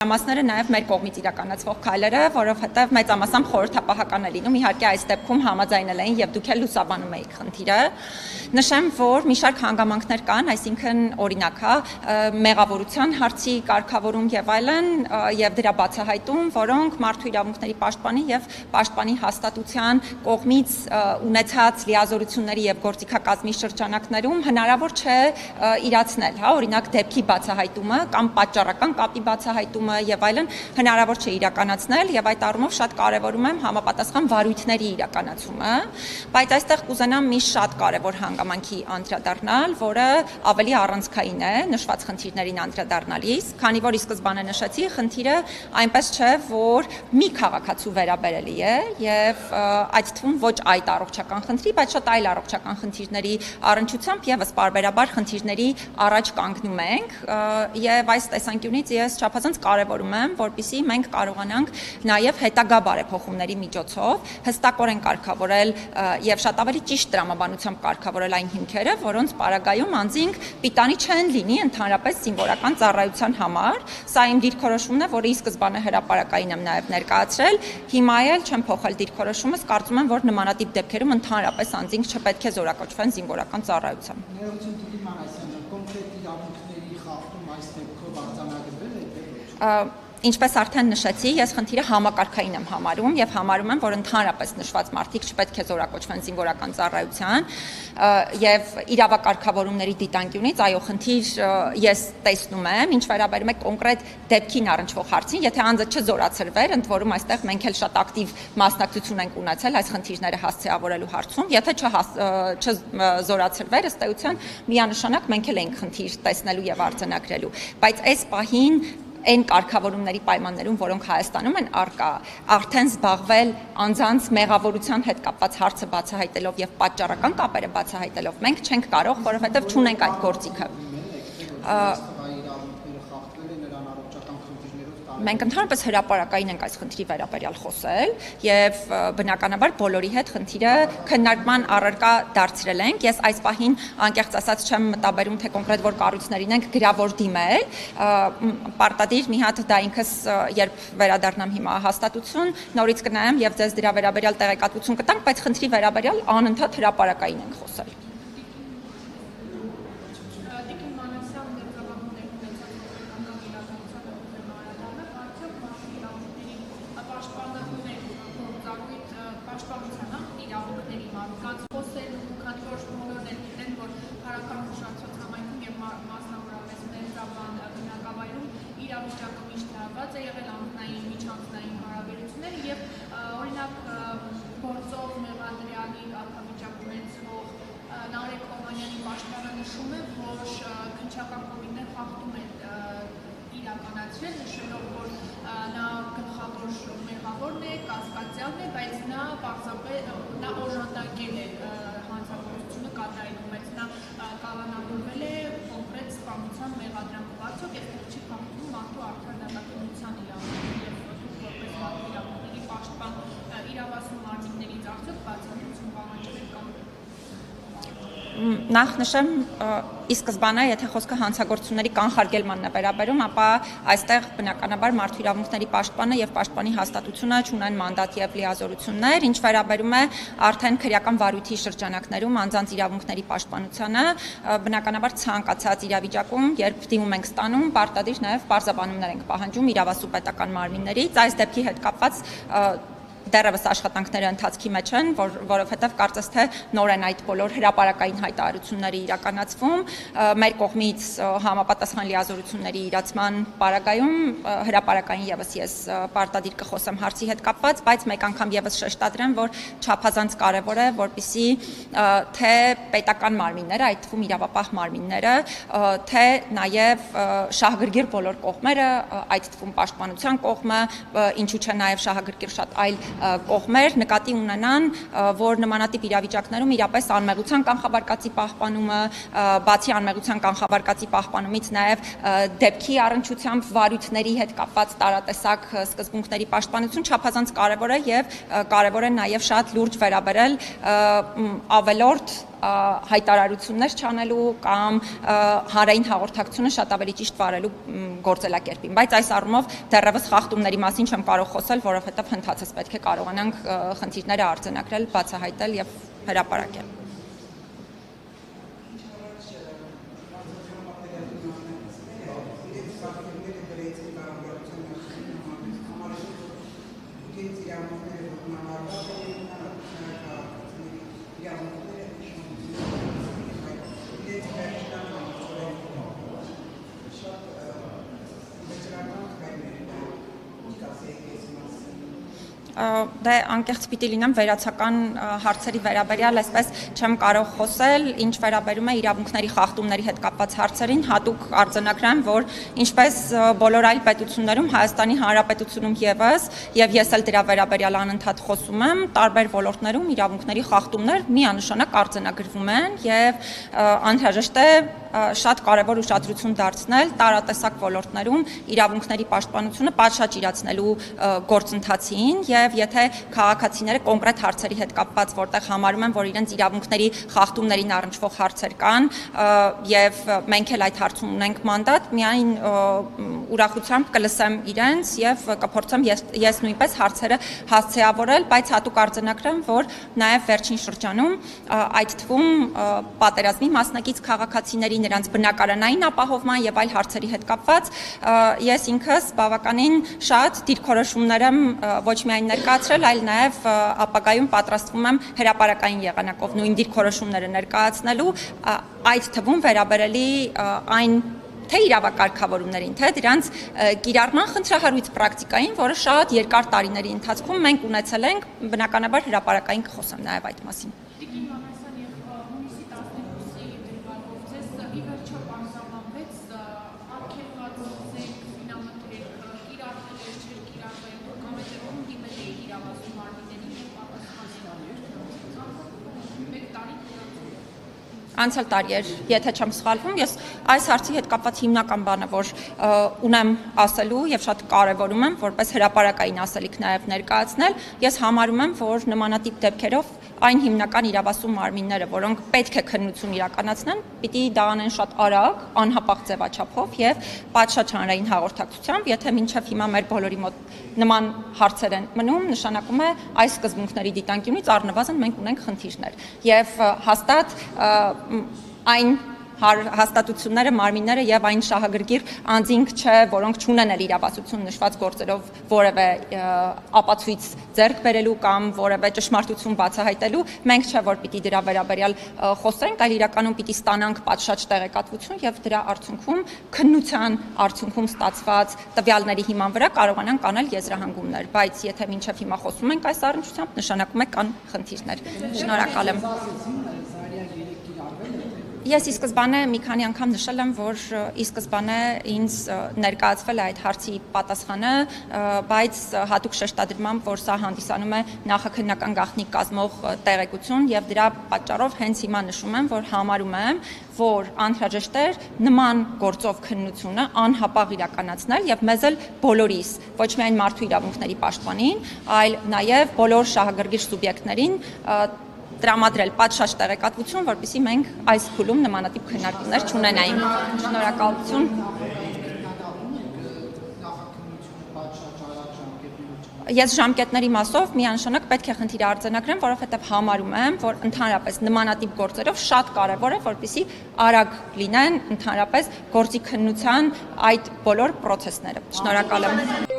Ամասները նաև մեր կողմից իրականացվող քայլերը, որովհետև մեծամասամբ խորհրդապահական է լինում, իհարկե այս դեպքում համաձայնել էին եւ դուք էլ լուսաբանում եք խնդիրը։ Նշեմ, որ մի շարք հանգամանքներ կան, այսինքն օրինակ, մեղավորության հարցի կարգավորում եւ այլն եւ դրա բացահայտում, որոնք մարդու իրավունքների պաշտպանի եւ պաշտպանի հաստատության կողմից ունեցած լիազորությունների եւ գործիքակազմի շրջանակներում հնարավոր չէ իրացնել, օրինակ դեպքի բացահայտումը կամ պատճառական կապի բացահայտումը եւ այլն հնարավոր չէ իրականացնել եւ այդ առումով շատ կարեւորում եմ համապատասխան վարույթների իրականացումը, բայց այստեղ կուզենամ մի շատ կարեւոր հանգամանքի անդրադառնալ, որը ավելի առանցքային է նշված խնդիրներին անդրադառնալիս, քանի որ ի սկզբանե նշեցի, խնդիրը այնպես չէ, որ մի քաղաքացու վերաբերելի է եւ այդ թվում ոչ այդ առողջական խնդրի, բայց շատ այլ առողջական խնդիրների առնչությամբ եւս պարբերաբար խնդիրների առաջ կանգնում ենք եւ այս տեսանկյունից ես չափազանց կարևորում եմ, որպեսզի մենք կարողանանք նաև հետագա բարեփոխումների միջոցով հստակորեն կարգավորել եւ շատ ավելի ճիշտ տրամաբանությամբ կարգավորել այն հիմքերը, որոնց պարագայում անձինք պիտանի չեն լինի ընդհանրապես զինվորական ծառայության համար։ Սա իմ դիրքորոշումն է, որը ի սկզբանե հրապարակային եմ նաև ներկայացրել։ Հիմա էլ չեմ փոխել դիրքորոշումս, կարծում եմ, որ նմանատիպ դեպքերում ընդհանրապես անձինք չպետք է զորակոչվեն զինվորական ծառայության։ Ներողություն տվի Մանասյան, կոնկրետ իրավունքների խախտում այս դեպքով արձանագրվել է։ Ինչպես արդեն նշեցի, ես խնդիրը համակարգային եմ համարում եւ համարում եմ, որ ընդհանրապես նշված մարդիկ չպետք է զորակոչվեն զինվորական ծառայության եւ իրավակարգավորումների դիտանկյունից այո խնդիր ես տեսնում եմ, ինչ վերաբերում է կոնկրետ դեպքին առնչվող հարցին, եթե անձը չզորացրվեր, ընդ որում այստեղ մենք էլ շատ ակտիվ մասնակցություն ենք ունեցել այս խնդիրները հասցեավորելու հարցում, եթե չզորացրվեր, ըստ էության միանշանակ մենք էլ ենք խնդիր տեսնելու եւ արձանագրելու, բայց այս պահին այն կարգավորումների պայմաններում, որոնք Հայաստանում են առկա, արդեն զբաղվել անձանց մեղավորության հետ կապված հարցը բացահայտելով եւ պատճառական կապերը բացահայտելով մենք չենք կարող, որովհետեւ չունենք այդ գործիքը։ Մենք ընդհանրապես հրապարակային ենք այս խնդրի վերաբերյալ խոսել եւ բնականաբար բոլորի հետ խնդիրը քննարկման առարկա դարձրել ենք։ Ես այս պահին անկեղծ ասած չեմ մտաբերում, թե կոնկրետ որ կառույցներին ենք գրավոր դիմել, պարտադիր մի հատ դա ինքս երբ վերադառնամ հիմա հաստատություն, նորից կնայեմ եւ ձեզ դրա վերաբերյալ տեղեկատվություն կտանք, բայց խնդրի վերաբերյալ անընդհատ հրապարակային ենք խոսել։ Նշելով, որ նա գլխավոր մեղավորն է, կասկածյալն է, բայց նա օժանդակել է հանցագործությունը կատարելու, բայց նա կալանավորվել է կոնկրետ սպանության մեղադրանքով, արդյոք այստեղ չի խախտվում մարդու արդար դատականության իրավունքները եւ որպես մարդու իրավունքների պաշտպան իրավասու մարմիններից արդյոք բացառություն պահանջվել կամ Նախ նշեմ, ի սկզբանե, եթե խոսքը հանցագործությունների կանխարգելմանն է վերաբերում, ապա այստեղ բնականաբար մարդու իրավունքների պաշտպանը եւ պաշտպանի հաստատությունը ունեն մանդատ եւ լիազորություններ, ինչ վերաբերում է արդեն քրեական վարույթի շրջանակներում անձանց իրավունքների պաշտպանությանը, բնականաբար ցանկացած իրավիճակում, երբ դիմում ենք ստանում, պարտադիր նաեւ բարձրաբանումներ ենք պահանջում իրավասու պետական մարմիններից, այս դեպքի հետ կապված դեռևս աշխատանքները ընթացքի մեջ են, որովհետև կարծես թե նոր են այդ բոլոր հրապարակային հայտարարությունները իրականացվում, մեր կողմից համապատասխան լիազորությունների իրացման պարագայում հրապարակային եւս ես պարտադիր կխոսեմ հարցի հետ կապված, բայց մեկ անգամ եւս շեշտադրեմ, որ չափազանց կարեւոր է, որպեսզի թե պետական մարմինները, այդ թվում իրավապահ մարմինները, թե նաեւ շահագրգիռ բոլոր կողմերը, այդ թվում պաշտպանության կողմը, ինչու՞ չէ նաեւ շահագրգիռ շատ այլ կողմեր նկատի ունենան, որ նմանատիպ իրավիճակներում իրապես անմեղության կանխավարկածի պահպանումը, բացի անմեղության կանխավարկածի պահպանումից նաև դեպքի առնչությամբ վարույթների հետ կապված տարատեսակ սկզբունքների պաշտպանություն չափազանց կարևոր է եւ կարևոր է նաև շատ լուրջ վերաբերել ավելորդ հայտարարություններ չանելու կամ հանրային հաղորդակցությունը շատ ավելի ճիշտ վարելու գործելակերպին, բայց այս առումով դեռևս խախտումների մասին չեմ կարող խոսել, որովհետև հնդածս պետք է կարողանանք խնդիրները արձանագրել, բացահայտել եւ հրապարակել։ Դե անկեղծ պիտի լինեմ վերացական հարցերի վերաբերյալ, այսպես չեմ կարող խոսել, ինչ վերաբերում է իրավունքների խախտումների հետ կապված հարցերին, հատուկ արձանագրեմ, որ ինչպես բոլոր այլ պետություններում, Հայաստանի Հանրապետությունում եւս, եւ ես էլ դրա վերաբերյալ անընդհատ խոսում եմ, տարբեր ոլորտներում իրավունքների խախտումներ միանշանակ արձանագրվում են եւ անհրաժեշտ է շատ կարևոր ուշադրություն դարձնել տարատեսակ ոլորտներում իրավունքների պաշտպանությունը պատշաճ իրացնելու գործընթացին եւ եթե քաղաքացիները կոնկրետ հարցերի հետ կապված որտեղ համարում են, որ իրենց իրավունքների խախտումներին առնչվող հարցեր կան եւ մենք էլ այդ հարցում ունենք մանդատ, միայն ուրախությամբ կլսեմ իրենց եւ կփորձեմ ես նույնպես հարցերը հասցեավորել, բայց հատուկ արձանագրեմ, որ նաեւ վերջին շրջանում այդ թվում պատերազմի մասնակից քաղաքացիների նրանց բնակարանային ապահովման եւ այլ հարցերի հետ կապված ես ինքս բավականին շատ դիրքորոշումներ եմ ոչ միայն ներկայացրել, այլ նաեւ ապագայում պատրաստվում եմ հրապարակային եղանակով նույն դիրքորոշումները ներկայացնելու, այդ թվում վերաբերելի այն թե իրավակարգավորումներին, թե դրանց կիրառման խնդրահարույց պրակտիկային, որը շատ երկար տարիների ընթացքում մենք ունեցել ենք, բնականաբար հրապարակային կխոսեմ նաեւ այդ մասին։ Անցյալ տարի էր, եթե չեմ սխալվում, ես այս հարցի հետ կապված հիմնական բանը, որ ունեմ ասելու եւ շատ կարեւորում եմ, որպես հրապարակային ասելիք նաեւ ներկայացնել, ես համարում եմ, որ նմանատիպ դեպքերով այն հիմնական իրավասու մարմինները, որոնք պետք է քննություն իրականացնեն, պիտի դա անեն շատ արագ, անհապաղ ձևաչափով եւ պատշաճ հանրային հաղորդակցությամբ, եթե մինչեւ հիմա մեր բոլորի մոտ նման հարցեր են մնում, նշանակում է այս սկզբունքների դիտանկյունից առնվազն մենք ունենք խնդիրներ եւ հաստատ այն հաստատությունները, մարմինները եւ այն շահագրգիռ անձինք չէ, որոնք չունեն էլ իրավասություն նշված գործերով որևէ ապացույց ձեռք բերելու կամ որևէ ճշմարտություն բացահայտելու, մենք չէ որ պիտի դրա վերաբերյալ խոսենք, այլ իրականում պիտի ստանանք պատշաճ տեղեկատվություն եւ դրա արդյունքում քննության արդյունքում ստացված տվյալների հիման վրա կարողանանք անել եզրահանգումներ, բայց եթե մինչեւ հիմա խոսում ենք այս առնչությամբ, նշանակում է կան խնդիրներ։ Շնորհակալ եմ։ Ես ի սկզբանե մի քանի անգամ նշել եմ, որ ի սկզբանե ինձ ներկայացվել է այդ հարցի պատասխանը, բայց հատուկ շեշտադրմամբ, որ սա հանդիսանում է նախաքննական գաղտնիք կազմող տեղեկություն եւ դրա պատճառով հենց հիմա նշում եմ, որ համարում եմ, որ անհրաժեշտ է նման գործով քննությունը անհապաղ իրականացնել եւ մեզ էլ բոլորիս, ոչ միայն մարդու իրավունքների պաշտպանին, այլ նաեւ բոլոր շահագրգիռ սուբյեկտներին տրամադրել պատշաճ տեղեկատվություն, որպեսզի մենք այս փուլում նմանատիպ քննարկումներ չունենայինք։ Շնորհակալություն։ Ես ժամկետների մասով միանշանակ պետք է խնդիրը արձանագրեմ, որովհետև համարում եմ, որ ընդհանրապես նմանատիպ գործերով շատ կարևոր է, որպեսզի արագ լինեն ընդհանրապես գործի քննության այդ բոլոր պրոցեսները։ Շնորհակալ եմ։